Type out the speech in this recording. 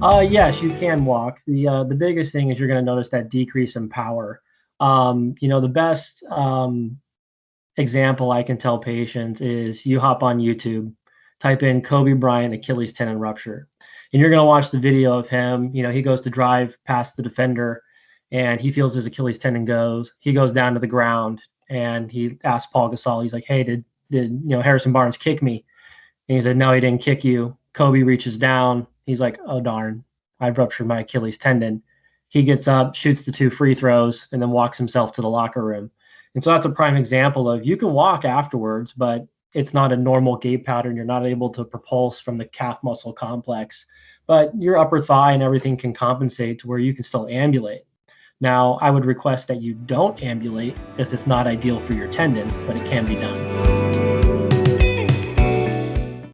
Yes, you can walk. The biggest thing is you're going to notice that decrease in power. The best example I can tell patients is you hop on YouTube, type in Kobe Bryant Achilles tendon rupture, and you're going to watch the video of him. He goes to drive past the defender, and he feels his Achilles tendon goes. He goes down to the ground, and he asks Paul Gasol. He's like, "Hey, did Harrison Barnes kick me?" And he said, "No, he didn't kick you." Kobe reaches down. He's like, "Oh, darn, I've ruptured my Achilles tendon." He gets up, shoots the 2 free throws, and then walks himself to the locker room. And so that's a prime example of you can walk afterwards, but it's not a normal gait pattern. You're not able to propulse from the calf muscle complex, but your upper thigh and everything can compensate to where you can still ambulate. Now, I would request that you don't ambulate because it's not ideal for your tendon, but it can be done.